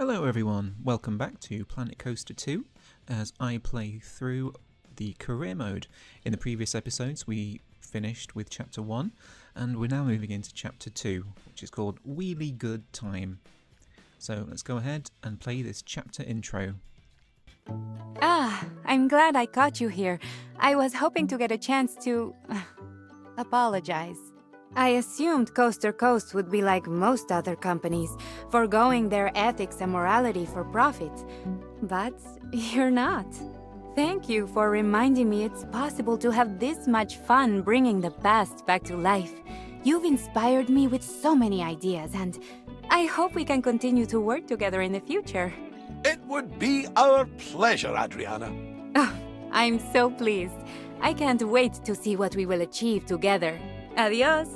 Hello everyone, welcome back to Planet Coaster 2 as I play through the career mode. In the previous episodes we finished with chapter 1 and we're now moving into chapter 2, which is called Wheelie Good Time. So let's go ahead and play this chapter intro. I'm glad I caught you here. I was hoping to get a chance to apologize. I assumed Coaster Coast would be like most other companies, foregoing their ethics and morality for profit. But you're not. Thank you for reminding me it's possible to have this much fun bringing the past back to life. You've inspired me with so many ideas, and I hope we can continue to work together in the future. It would be our pleasure, Adriana. Oh, I'm so pleased. I can't wait to see what we will achieve together. Adios.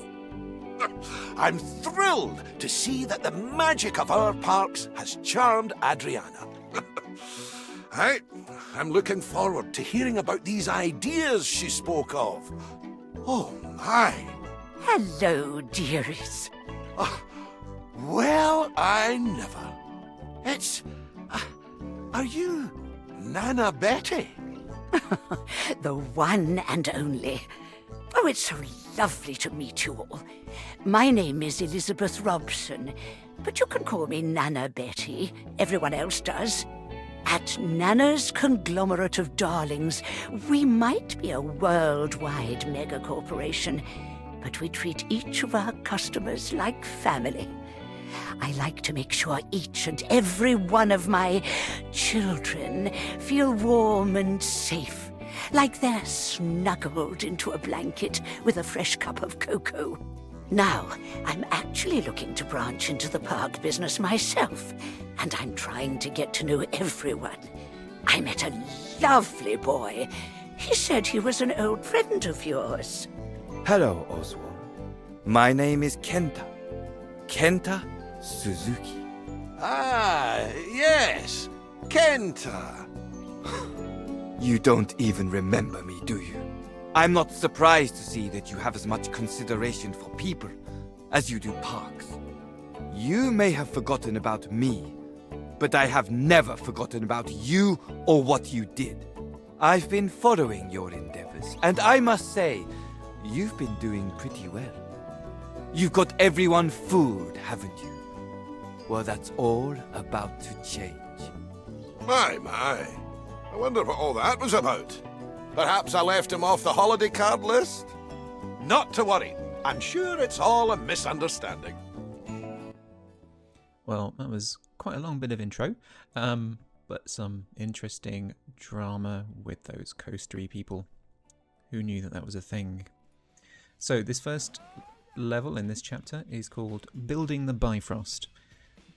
I'm thrilled to see that the magic of our parks has charmed Adriana. I'm looking forward to hearing about these ideas she spoke of. Oh, my. Hello, dearies. Well, I never. It's... are you Nana Betty? The one and only. Oh, it's so lovely to meet you all. My name is Elizabeth Robson, but you can call me Nana Betty. Everyone else does. At Nana's conglomerate of darlings, we might be a worldwide megacorporation, but we treat each of our customers like family. I like to make sure each and every one of my children feel warm and safe, like they're snuggled into a blanket with a fresh cup of cocoa. Now, I'm actually looking to branch into the park business myself, and I'm trying to get to know everyone. I met a lovely boy. He said he was an old friend of yours. Hello, Oswald. My name is Kenta. Kenta Suzuki. Ah, yes. Kenta. You don't even remember me, do you? I'm not surprised to see that you have as much consideration for people as you do parks. You may have forgotten about me, but I have never forgotten about you or what you did. I've been following your endeavors, and I must say, you've been doing pretty well. You've got everyone food, haven't you? Well, that's all about to change. My. I wonder what all that was about. Perhaps I left him off the holiday card list? Not to worry. I'm sure it's all a misunderstanding. Well, that was quite a long bit of intro, but some interesting drama with those coastery people. Who knew that was a thing? So this first level in this chapter is called Building the Bifröst.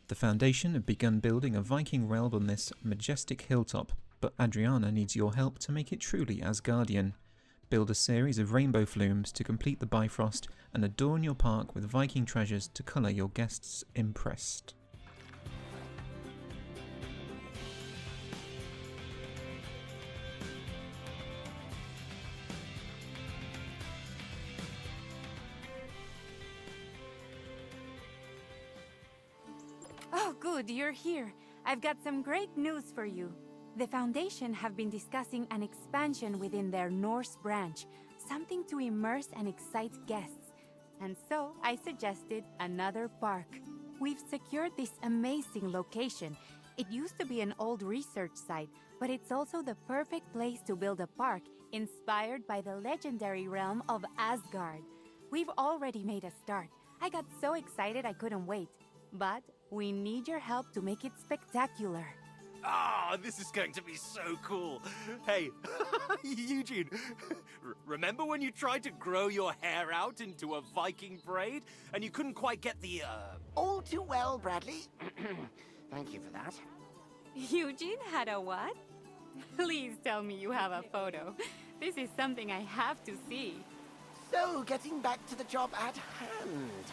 The Foundation have begun building a Viking realm on this majestic hilltop, but Adriana needs your help to make it truly Asgardian. Build a series of rainbow flumes to complete the Bifröst and adorn your park with Viking treasures to colour your guests impressed. Oh, good, you're here. I've got some great news for you. The Foundation have been discussing an expansion within their Norse branch, something to immerse and excite guests. And so I suggested another park. We've secured this amazing location. It used to be an old research site, but it's also the perfect place to build a park inspired by the legendary realm of Asgard. We've already made a start. I got so excited I couldn't wait. But we need your help to make it spectacular. Ah, this is going to be so cool. Hey, Eugene, remember when you tried to grow your hair out into a Viking braid and you couldn't quite get the, All too well, Bradley. Thank you for that. Eugene had a what? Please tell me you have a photo. This is something I have to see. So, getting back to the job at hand.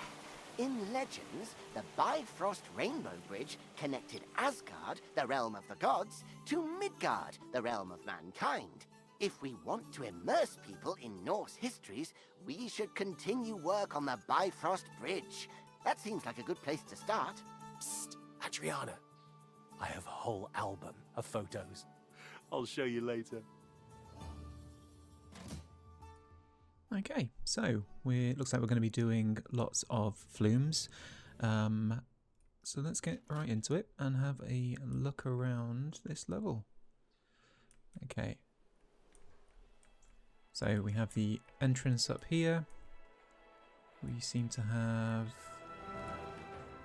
In Legends, the Bifröst Rainbow Bridge connected Asgard, the realm of the gods, to Midgard, the realm of mankind. If we want to immerse people in Norse histories, we should continue work on the Bifröst Bridge. That seems like a good place to start. Psst, Adriana. I have a whole album of photos. I'll show you later. Okay, so looks like we're going to be doing lots of flumes. So let's get right into it and have a look around this level. Okay. So we have the entrance up here. We seem to have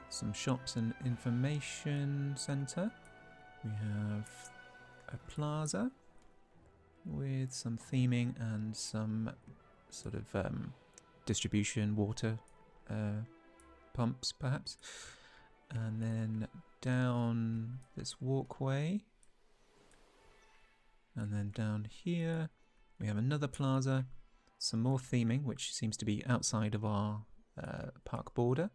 some shops and information center. We have a plaza with some theming and some sort of distribution water pumps perhaps. And then down this walkway. And then down here we have another plaza, some more theming, which seems to be outside of our park border.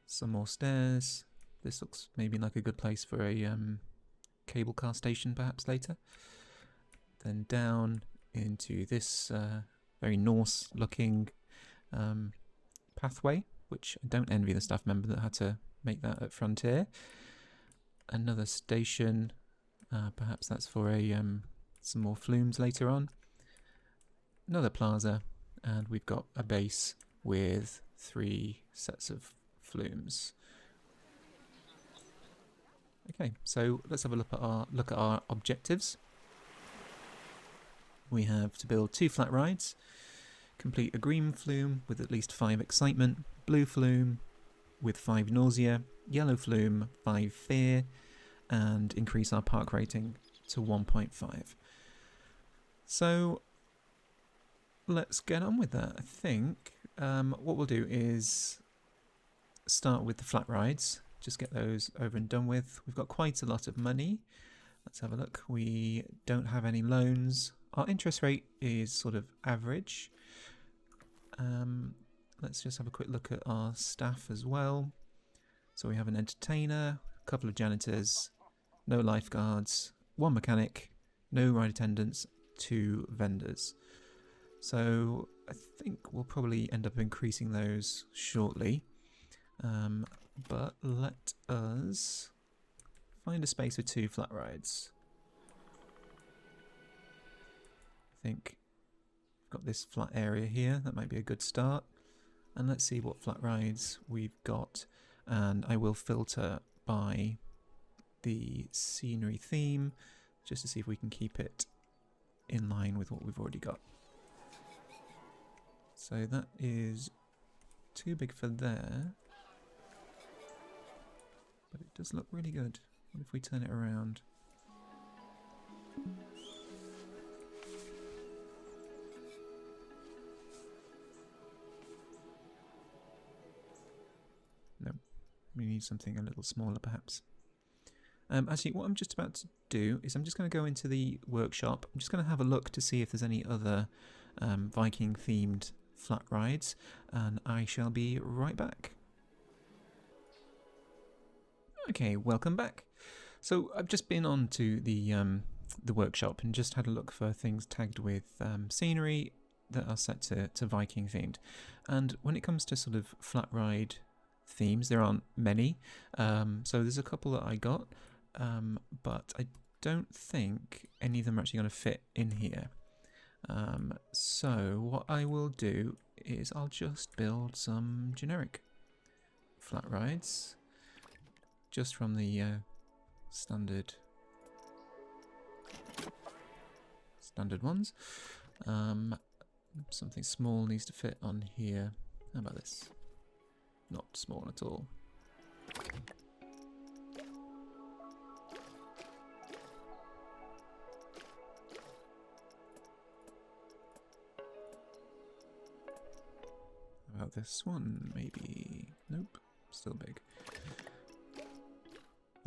Some more stairs. This looks maybe like a good place for a cable car station perhaps later. Then down into this very Norse looking pathway, which I don't envy the staff member that had to make that at Frontier. Another station, perhaps that's for a some more flumes later on. Another plaza, and we've got a base with 3 sets of flumes. Okay, so let's have a look at our objectives. We have to build 2 flat rides, complete a green flume with at least 5 excitement, blue flume with 5 nausea, yellow flume 5 fear, and increase our park rating to 1.5. So let's get on with that. I think what we'll do is start with the flat rides, just get those over and done with. We've got quite a lot of money. Let's have a look. We don't have any loans. Our interest rate is sort of average. Let's just have a quick look at our staff as well. So we have an entertainer, a couple of janitors, no lifeguards, 1 mechanic, no ride attendants, 2 vendors. So I think we'll probably end up increasing those shortly. But let us find a space with 2 flat rides. I think we've got this flat area here. That might be a good start. And let's see what flat rides we've got. And I will filter by the scenery theme just to see if we can keep it in line with what we've already got. So that is too big for there. But it does look really good. What if we turn it around? No, we need something a little smaller perhaps. Actually, what I'm just about to do is I'm just going to go into the workshop. I'm just going to have a look to see if there's any other Viking themed flat rides, and I shall be right back. Okay, welcome back. So I've just been on to the workshop and just had a look for things tagged with scenery that are set to Viking themed. And when it comes to sort of flat ride themes, there aren't many. So there's a couple that I got, but I don't think any of them are actually going to fit in here. So what I will do is I'll just build some generic flat rides. Just from the standard ones. Something small needs to fit on here. How about this? Not small at all. How about this one? Maybe. Nope. Still big.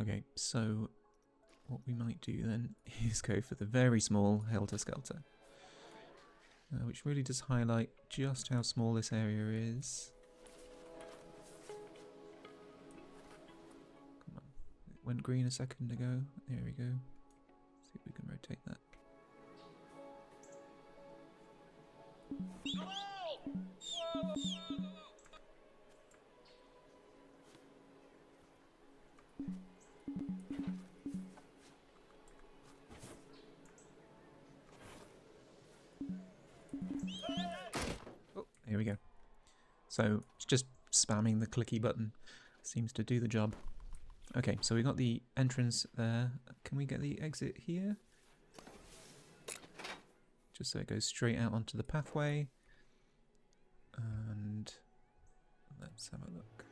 Okay, so what we might do then is go for the very small Helter Skelter, which really does highlight just how small this area is. Come on, it went green a second ago. There we go. See if we can rotate that. So it's just spamming the clicky button seems to do the job. Okay, so we got the entrance there. Can we get the exit here? Just so it goes straight out onto the pathway. And let's have a look.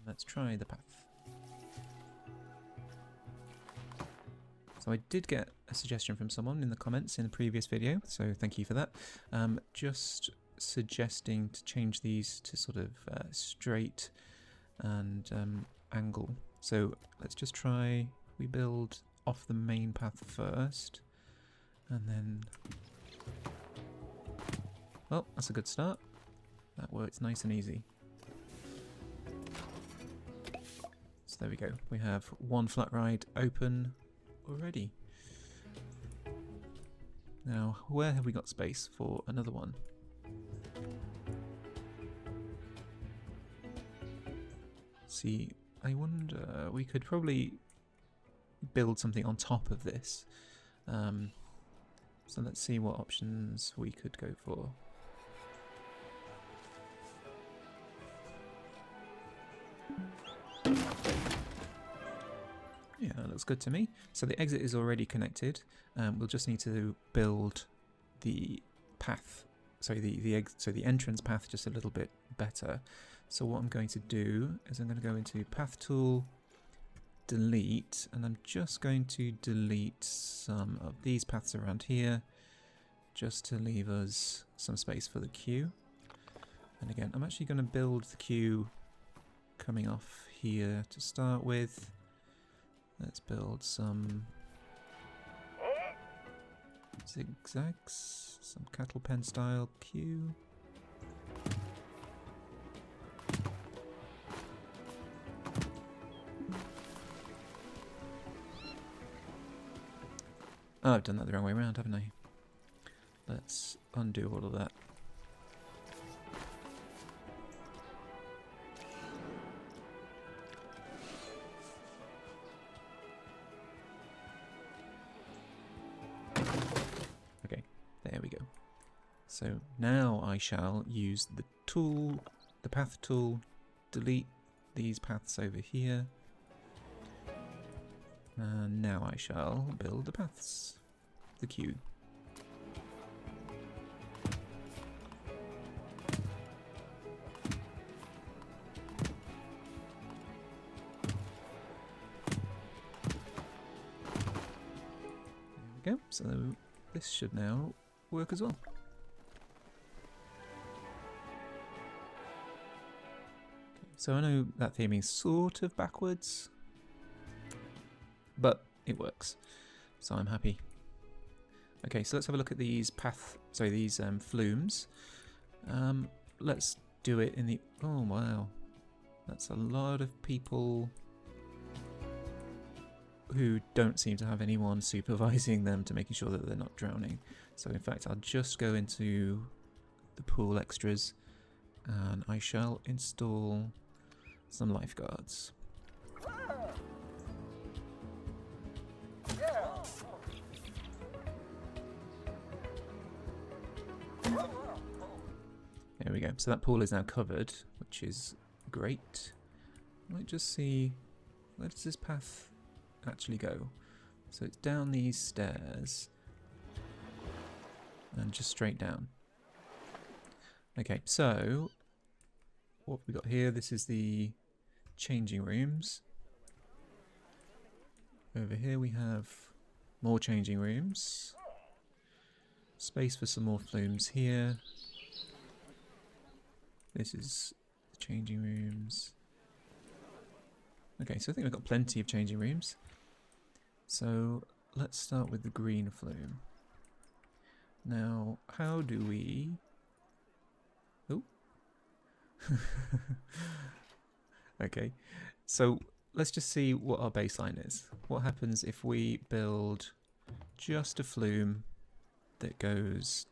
Let's try the path. So I did get a suggestion from someone in the comments in the previous video, so thank you for that. Just suggesting to change these to sort of straight and angle. So let's just try, we build off the main path first, and then, well, that's a good start. That works nice and easy. So there we go, we have one flat ride open already. Now, where have we got space for another one? See, I wonder, we could probably build something on top of this. So let's see what options we could go for. Yeah, that looks good to me. So the exit is already connected. We'll just need to build the path, sorry, the entrance path just a little bit better. So what I'm going to do is I'm going to go into Path Tool, Delete, and I'm just going to delete some of these paths around here, just to leave us some space for the queue. And again, I'm actually going to build the queue coming off here to start with. Let's build some zigzags, some cattle pen style queue. Oh, I've done that the wrong way around, haven't I? Let's undo all of that. Okay, there we go. So now I shall use the tool, the path tool, delete these paths over here. And now I shall build the paths, the queue. There we go, so this should now work as well. So I know that theming is sort of backwards, but it works, so I'm happy. Okay, so let's have a look at these these flumes. Let's do it in the, oh wow, that's a lot of people who don't seem to have anyone supervising them to making sure that they're not drowning. So in fact, I'll just go into the pool extras and I shall install some lifeguards. There we go. So that pool is now covered, which is great. Let's just see, where does this path actually go? So it's down these stairs and just straight down. Okay, so what we got here, this is the changing rooms. Over here we have more changing rooms. Space for some more flumes here. This is the changing rooms. Okay, so I think we've got plenty of changing rooms. So let's start with the green flume. Now, how do we... Oh. Okay, so let's just see what our baseline is. What happens if we build just a flume that goes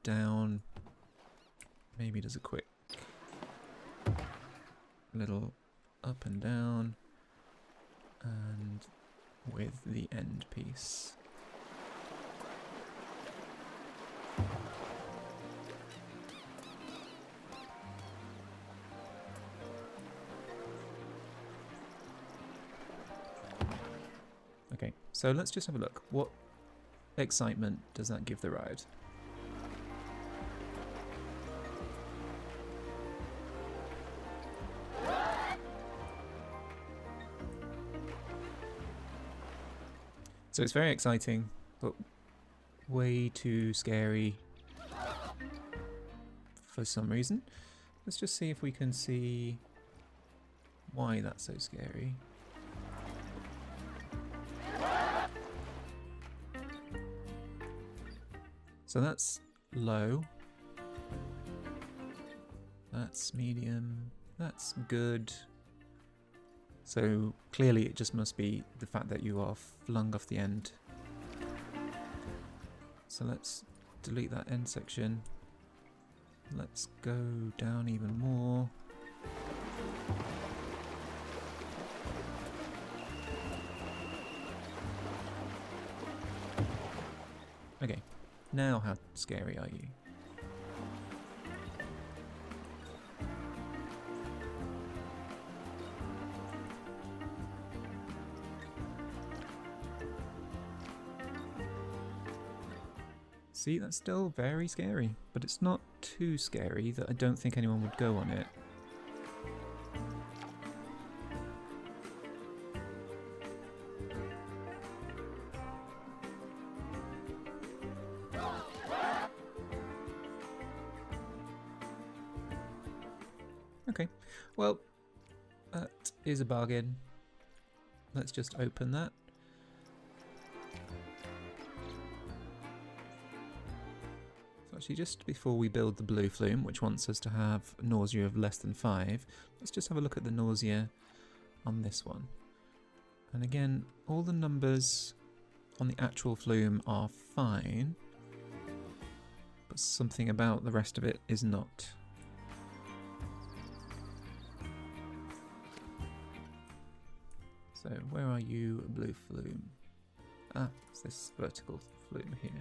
down, maybe does a quick little up and down, and with the end piece. So let's just have a look. What excitement does that give the ride? So it's very exciting, but way too scary for some reason. Let's just see if we can see why that's so scary. So that's low. That's medium. That's good. So clearly it just must be the fact that you are flung off the end. So let's delete that end section. Let's go down even more. Okay, now how scary are you? See, that's still very scary, but it's not too scary that I don't think anyone would go on it. Okay, well, that is a bargain. Let's just open that. Actually, just before we build the blue flume, which wants us to have nausea of less than 5, let's just have a look at the nausea on this one. And again, all the numbers on the actual flume are fine, but something about the rest of it is not. So where are you, blue flume? Ah, it's this vertical flume here.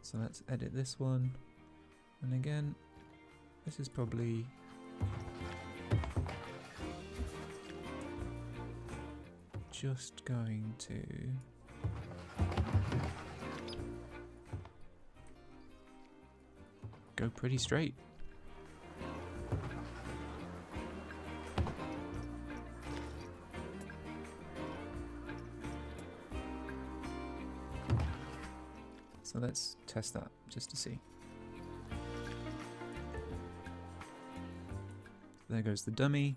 So let's edit this one, and again, this is probably just going to go pretty straight. So let's test that just to see. There goes the dummy.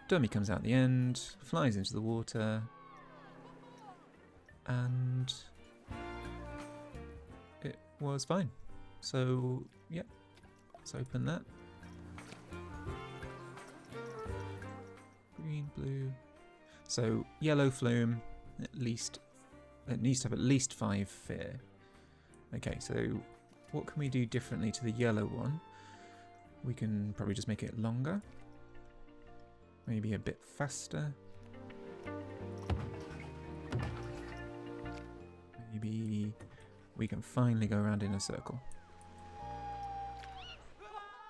Dummy comes out the end, flies into the water, and it was fine. So, yeah, let's open that. Green, blue. So, yellow flume, at least, it needs to have at least 5 fear. Okay, so what can we do differently to the yellow one? We can probably just make it longer. Maybe a bit faster. Maybe we can finally go around in a circle.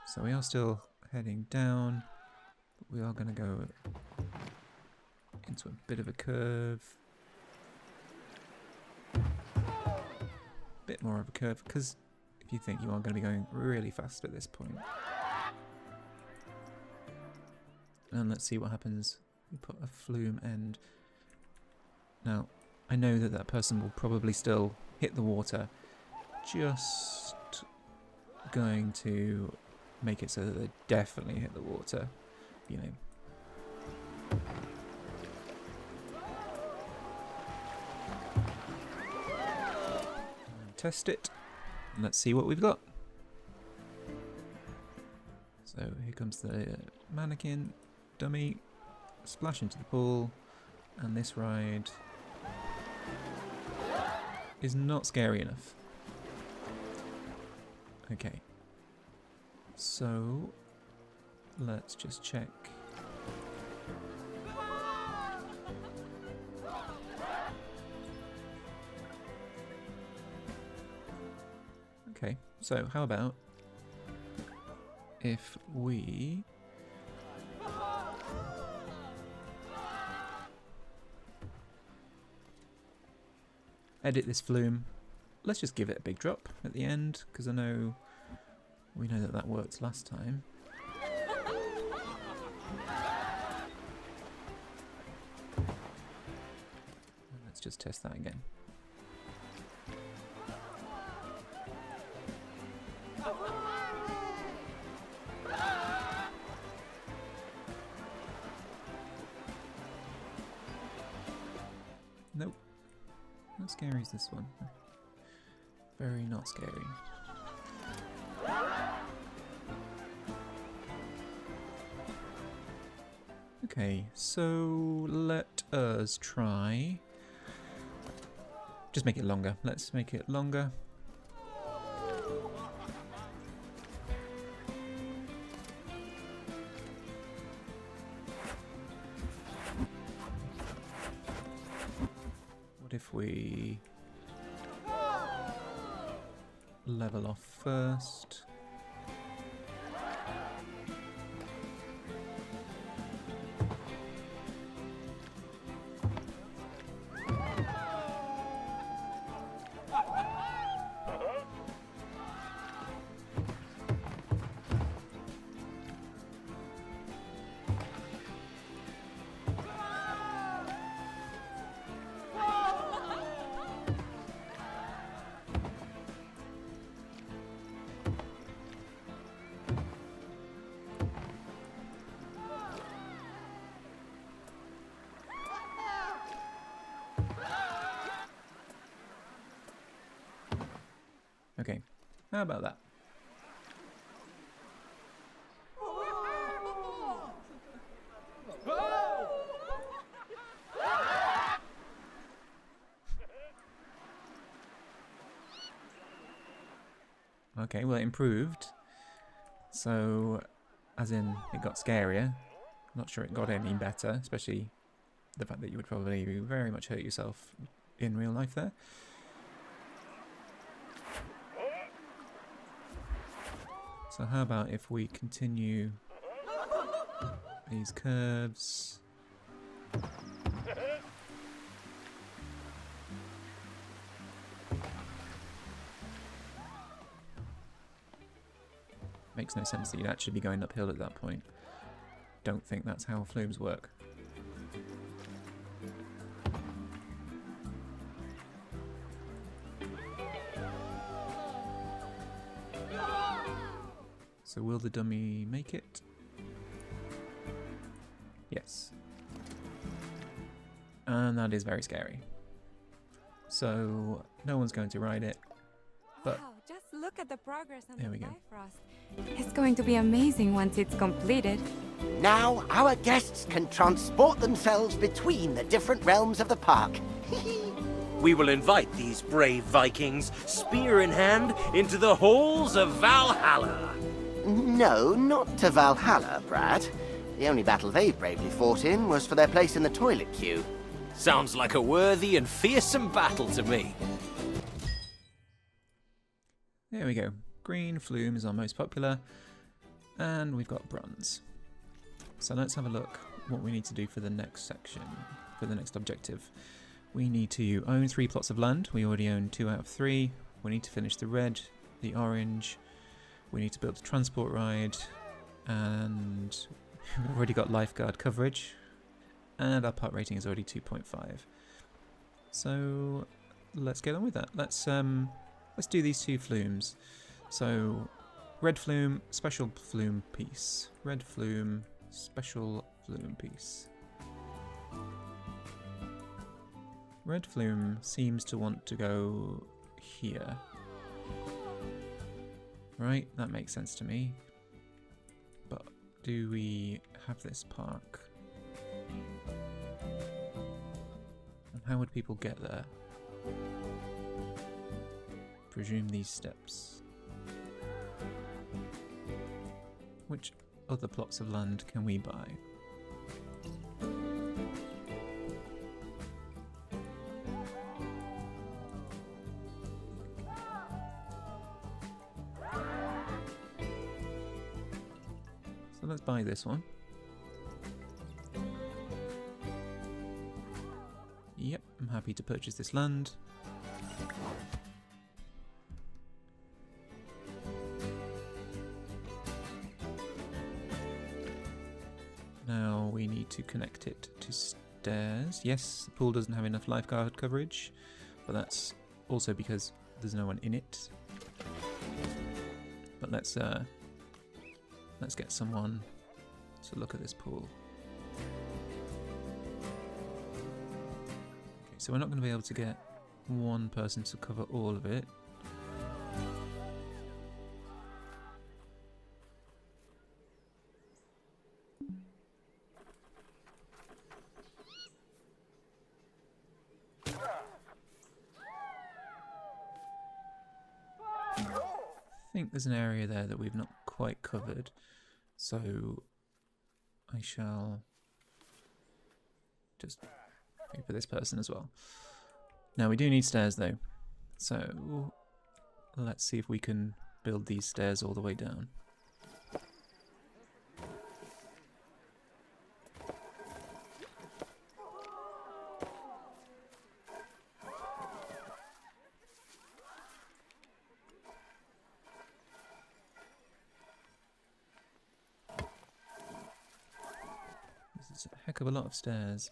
So we are still heading down, but we are going to go into a bit of a curve. Bit more of a curve, because if you think you are going to be going really fast at this point. And let's see what happens. We put a flume end. Now, I know that that person will probably still hit the water. Just going to make it so that they definitely hit the water, you know. Test it, and let's see what we've got. So here comes the mannequin, dummy, splash into the pool, and this ride is not scary enough. Okay, so let's just check. Okay, so how about if we edit this flume. Let's just give it a big drop at the end, because we know that worked last time. Let's just test that again. Nope. How scary is this one? Very not scary. Okay, so let us try. Just make it longer. Let's make it longer. What if we level off first? Okay, how about that? Okay, well it improved. So, as in it got scarier. Not sure it got any better, especially the fact that you would probably very much hurt yourself in real life there. So how about if we continue these curves? Makes no sense that you'd actually be going uphill at that point. Don't think that's how flumes work. So will the dummy make it? Yes. And that is very scary. So no one's going to ride it. But wow, just look at the progress on there the we go. Bifröst. It's going to be amazing once it's completed. Now our guests can transport themselves between the different realms of the park. We will invite these brave Vikings, spear in hand, into the halls of Valhalla. No, not to Valhalla, Brad. The only battle they've bravely fought in was for their place in the toilet queue. Sounds like a worthy and fearsome battle to me. There we go. Green flume is our most popular. And we've got bronze. So let's have a look what we need to do for the next section, for the next objective. We need to own 3 plots of land. We already own 2 out of 3. We need to finish the red, the orange. We need to build a transport ride. And we've already got lifeguard coverage. And our part rating is already 2.5. So let's get on with that. Let's do these 2 flumes. So red flume, special flume piece. Red flume, special flume piece. Red flume seems to want to go here. Right, that makes sense to me. But do we have this park? And how would people get there? Presume these steps. Which other plots of land can we buy? So let's buy this one. Yep, I'm happy to purchase this land. Now we need to connect it to stairs. Yes, the pool doesn't have enough lifeguard coverage, but that's also because there's no one in it. But let's get someone to look at this pool. Okay, so we're not going to be able to get one person to cover all of it. I think there's an area there that we've not quite covered, so I shall just go for this person as well. Now we do need stairs though, so let's see if we can build these stairs all the way down. This is a heck of a lot of stairs.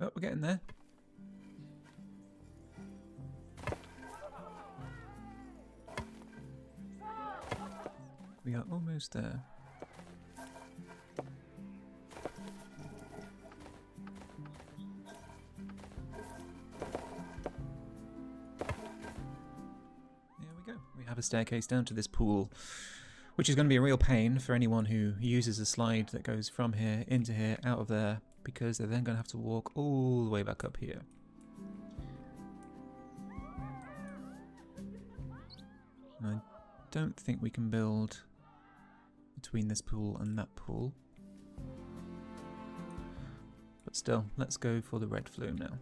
Oh, we're getting there. We are almost there. There we go. We have a staircase down to this pool, which is going to be a real pain for anyone who uses a slide that goes from here into here, out of there, because they're then going to have to walk all the way back up here. And I don't think we can build between this pool and that pool. But still, let's go for the red flume now.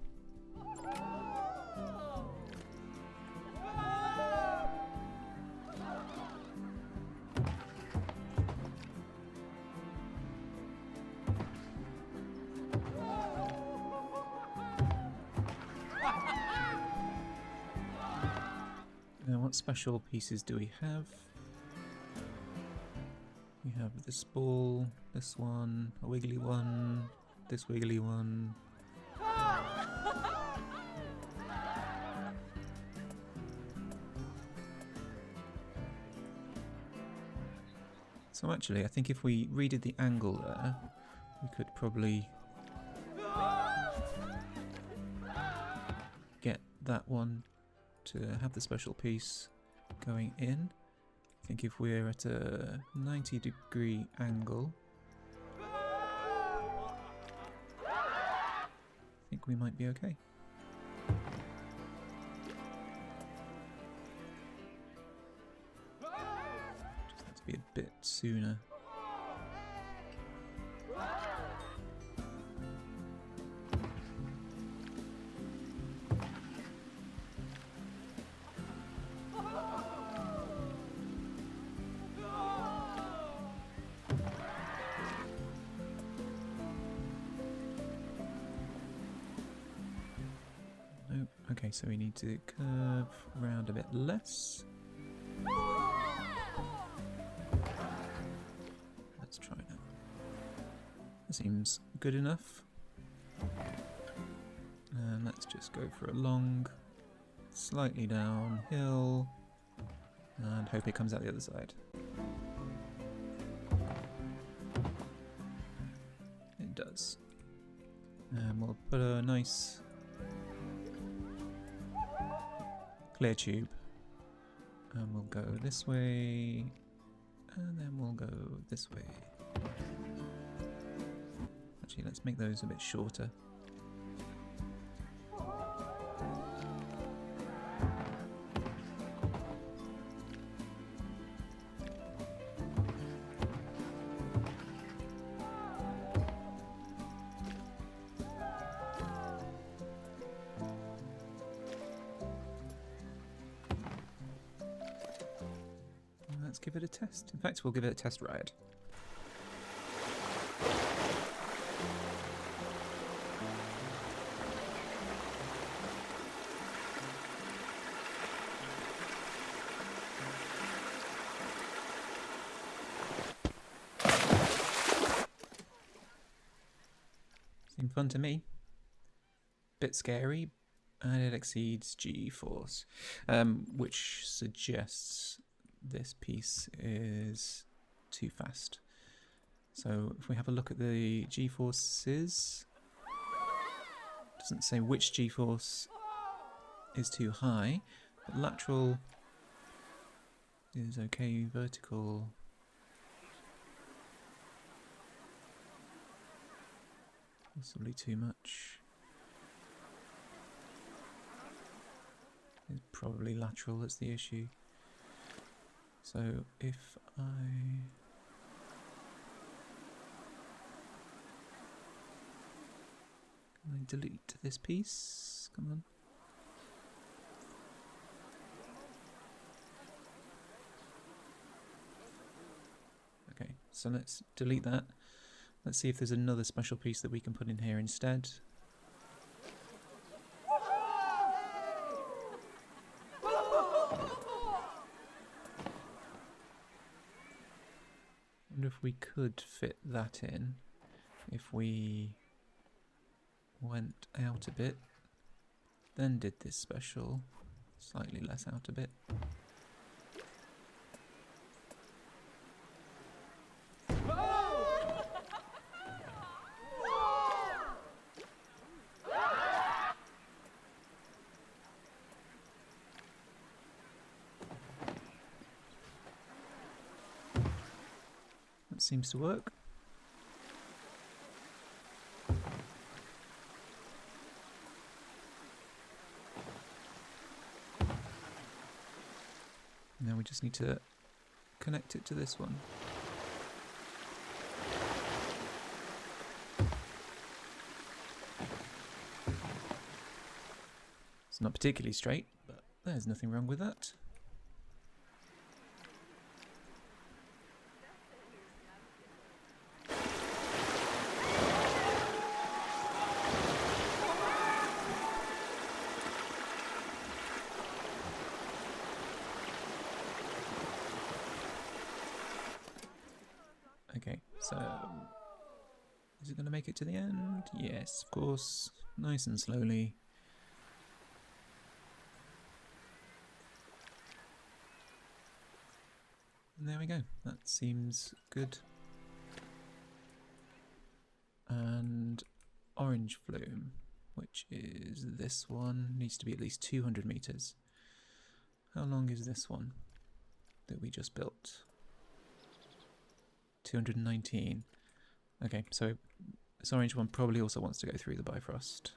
Now, what special pieces do we have? We have this ball, this one, a wiggly one, this wiggly one. So actually, I think if we redid the angle there, we could probably get that one to have the special piece going in. I think if we're at a 90-degree angle, I think we might be okay. Just have to be a bit sooner. Okay, so we need to curve round a bit less. Let's try that. That seems good enough. And let's just go for a long, slightly downhill, and hope it comes out the other side. It does. And we'll put a nice clear tube, and we'll go this way, and then we'll go this way. Actually, let's make those a bit shorter. let's give it a test. In fact, we'll give it a test ride. Seemed fun to me. Bit scary, and it exceeds G-force, which suggests this piece is too fast. So if we have a look at the G-forces, it doesn't say which G-force is too high, but lateral is okay, vertical possibly too much. It's probably lateral that's the issue. So if I delete this piece, come on. Okay, so let's delete that. Let's see if there's another special piece that we can put in here instead. I wonder if we could fit that in if we went out a bit, then did this special, slightly less out a bit. That seems to work. Now we just need to connect it to this one. It's not particularly straight, but there's nothing wrong with that. Okay, so is it going to make it to the end? Yes, of course. Nice and slowly. And there we go. That seems good. And orange flume, which is this one, needs to be at least 200 meters. How long is this one that we just built? 219. Okay, so this orange one probably also wants to go through the Bifröst.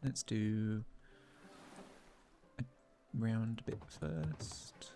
Let's do a round bit first.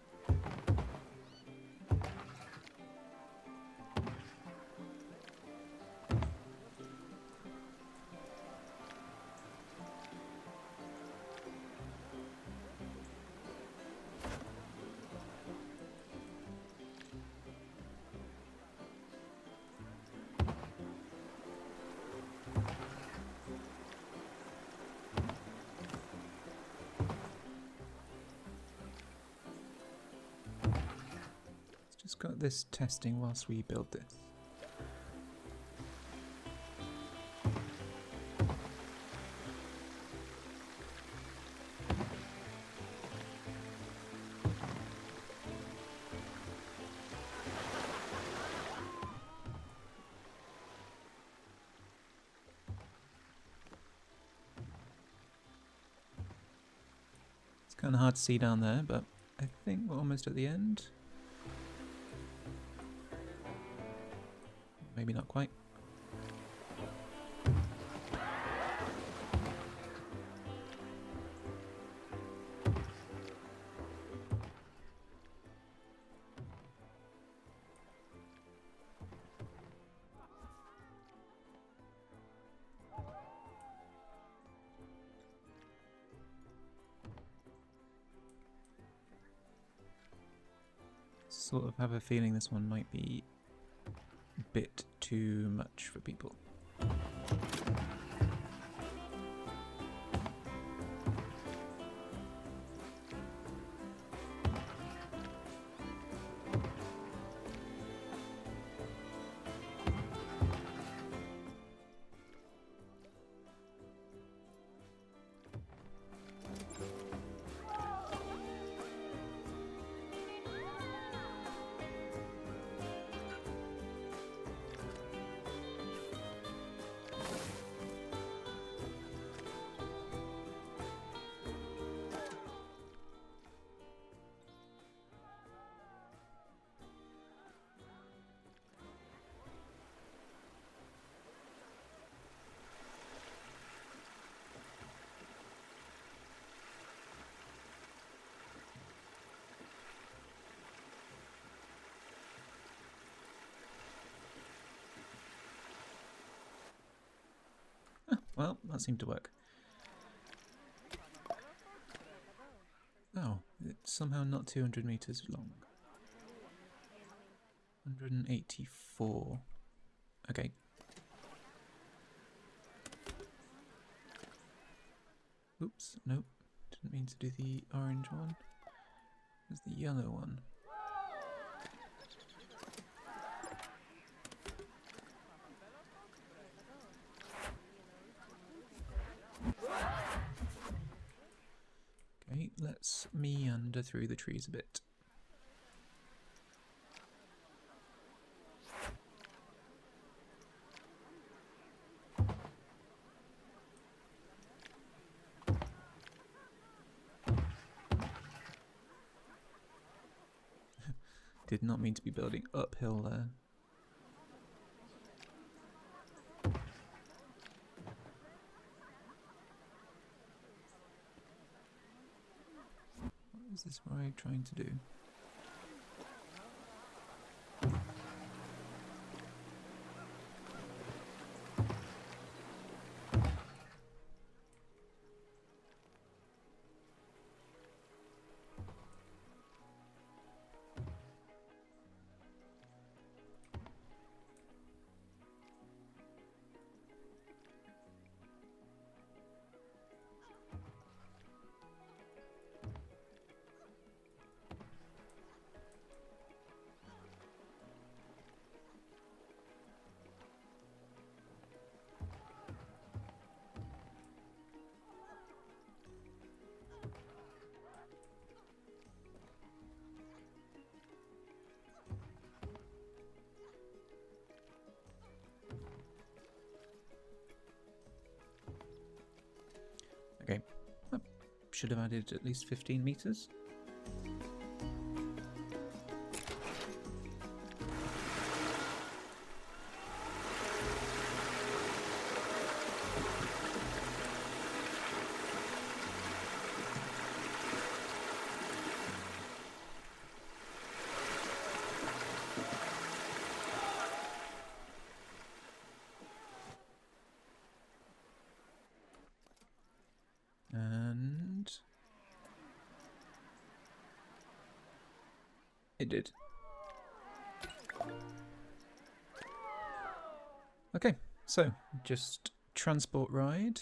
Just got this testing whilst we build this. It's kind of hard to see down there, but I think we're almost at the end. Maybe not quite. sort of have a feeling this one might be a bit too much for people. Well, that seemed to work. Oh, it's somehow not 200 meters long. 184. Okay. Oops, nope. Didn't mean to do the orange one. There's the yellow one. Okay, let's meander through the trees a bit. Did not mean to be building uphill there. What is this road trying to do? Okay, that should have added at least 15 meters. And it did. Okay, so just transport ride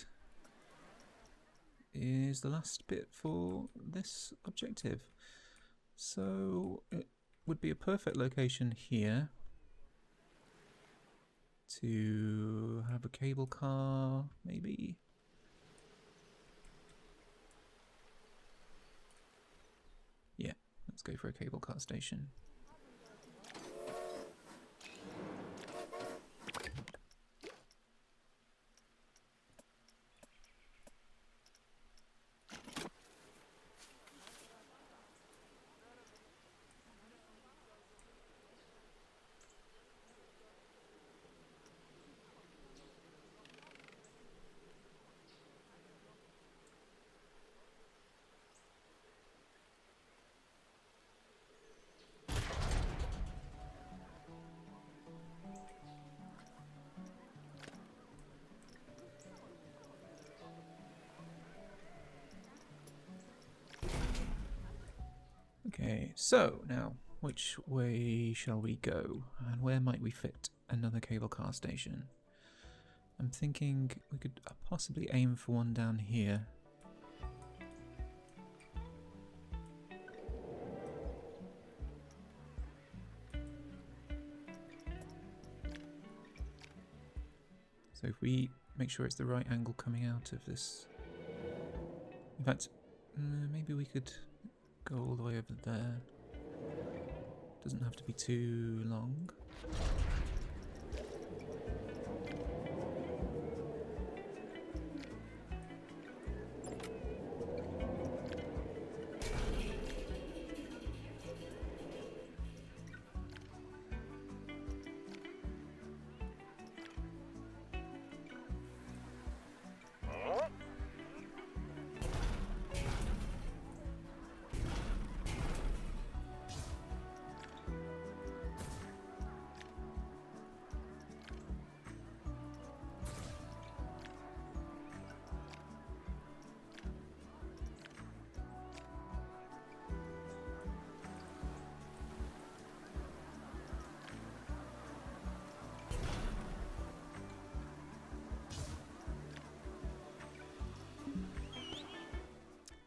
is the last bit for this objective. So it would be a perfect location here to have a cable car, maybe. Yeah, let's go for a cable car station. Okay, so now which way shall we go? And where might we fit another cable car station? I'm thinking we could possibly aim for one down here. So if we make sure it's the right angle coming out of this... In fact, maybe we could go all the way over there. Doesn't have to be too long.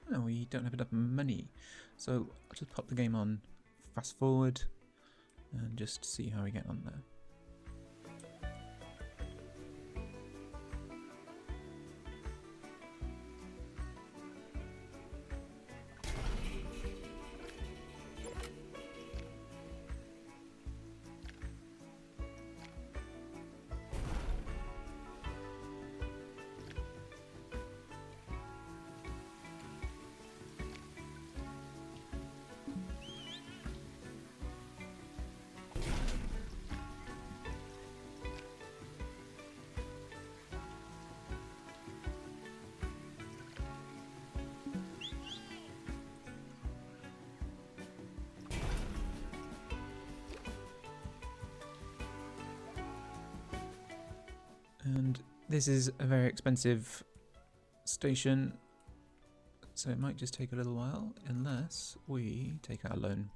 No, we don't have enough money, so I'll just pop the game on fast forward and just see how we get on there. And this is a very expensive station, so it might just take a little while unless we take our loan.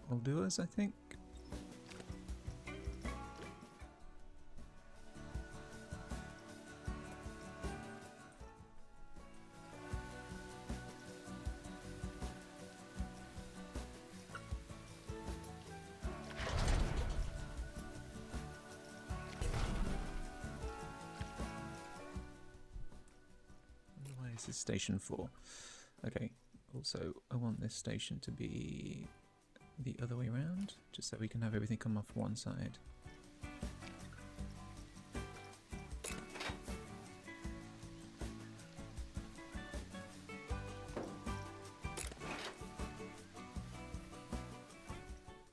That'll do us, I think. This is station 4. Okay, also I want this station to be the other way around, just so we can have everything come off one side.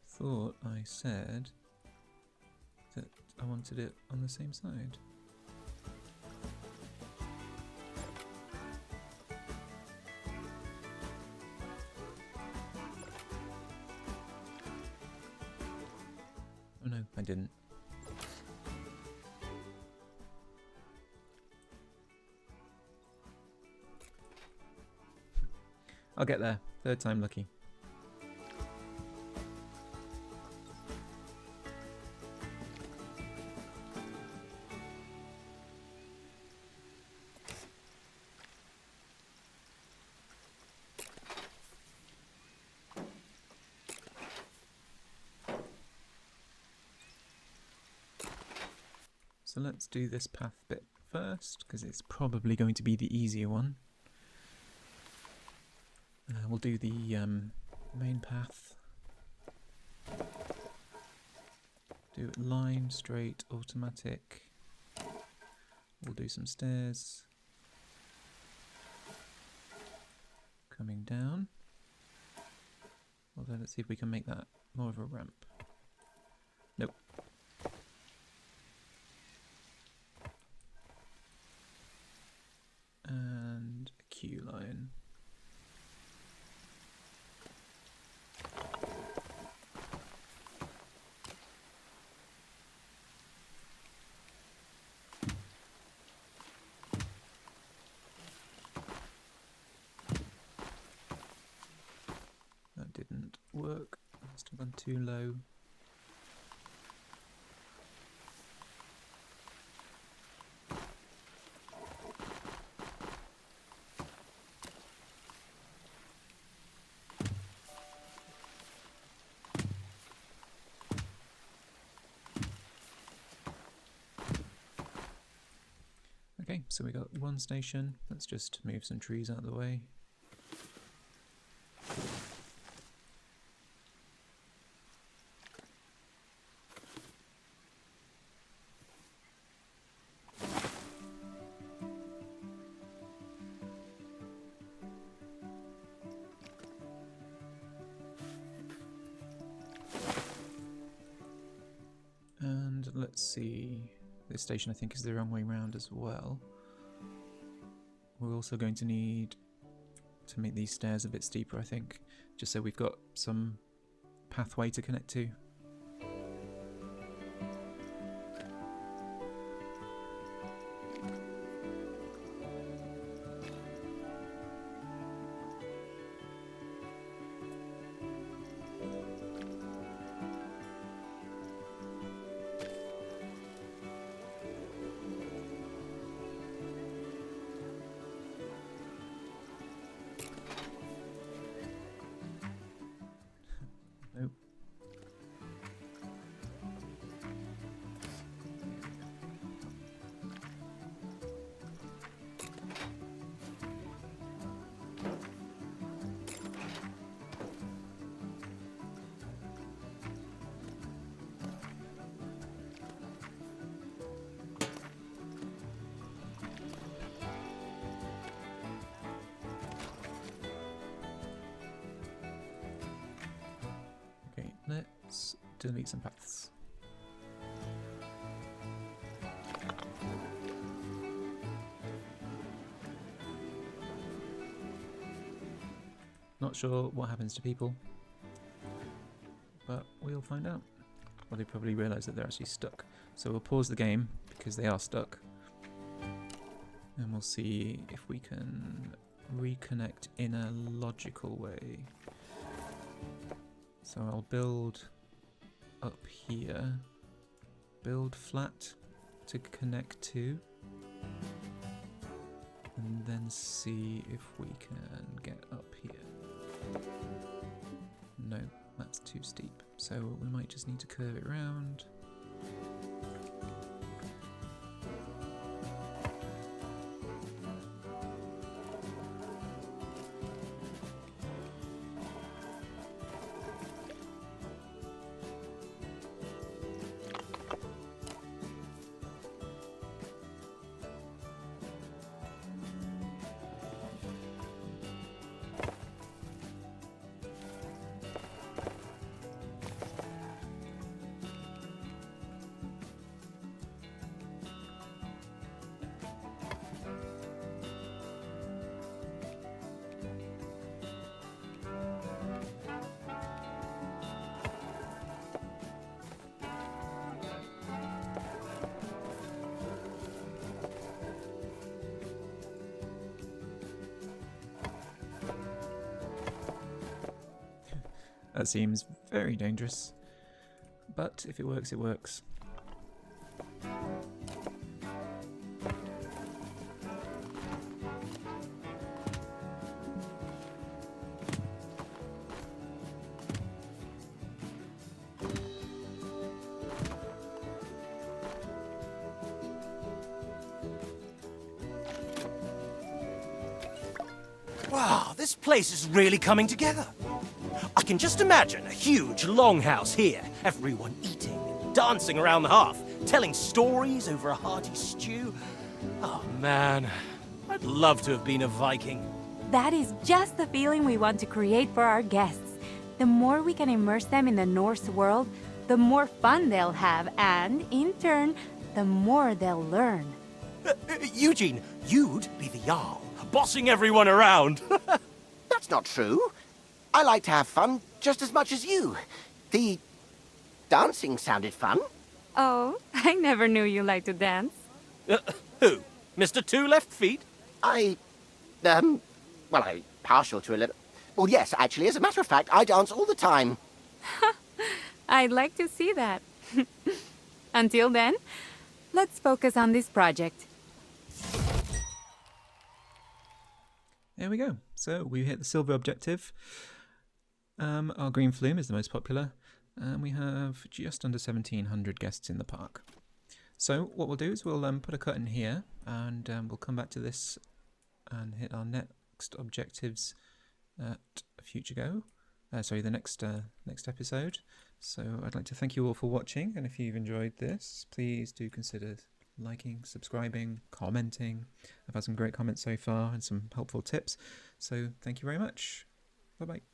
Thought I said that I wanted it on the same side. Oh no, I didn't. I'll get there. Third time lucky. So let's do this path bit first, because it's probably going to be the easier one. We'll do the main path. Do it line, straight, automatic. We'll do some stairs. Coming down. Although let's see if we can make that more of a ramp. Nope. And a queue line. work. Must have gone too low. Okay, so we got one station. Let's just move some trees out of the way. And let's see. This station I think is the wrong way round as well. We're also going to need to make these stairs a bit steeper, I think, just so we've got some pathway to connect to. Nope. Okay, let's delete some paths. Not sure what happens to people, but we'll find out. Well, they probably realise that they're actually stuck. So we'll pause the game because they are stuck. And we'll see if we can reconnect in a logical way. So I'll build up here, build flat to connect to, and then see if we can get up here. No, that's too steep, so we might just need to curve it round. That seems very dangerous, but if it works, it works. Wow, this place is really coming together. I can just imagine a huge longhouse here, everyone eating and dancing around the hearth, telling stories over a hearty stew. Oh man, I'd love to have been a Viking. That is just the feeling we want to create for our guests. The more we can immerse them in the Norse world, the more fun they'll have, and in turn, the more they'll learn. Eugene, you'd be the Jarl, bossing everyone around. That's not true. I like to have fun just as much as you. The dancing sounded fun. Oh, I never knew you liked to dance. Who? Mr. Two Left Feet? Well, I'm partial to a little. Well, yes, actually, as a matter of fact, I dance all the time. I'd like to see that. Until then, let's focus on this project. There we go. So we hit the silver objective. Our green flume is the most popular, and we have just under 1,700 guests in the park. So what we'll do is we'll put a cut in here, and we'll come back to this and hit our next objectives at a future go. The next episode. So I'd like to thank you all for watching, and if you've enjoyed this, please do consider liking, subscribing, commenting. I've had some great comments so far and some helpful tips. So thank you very much. Bye bye.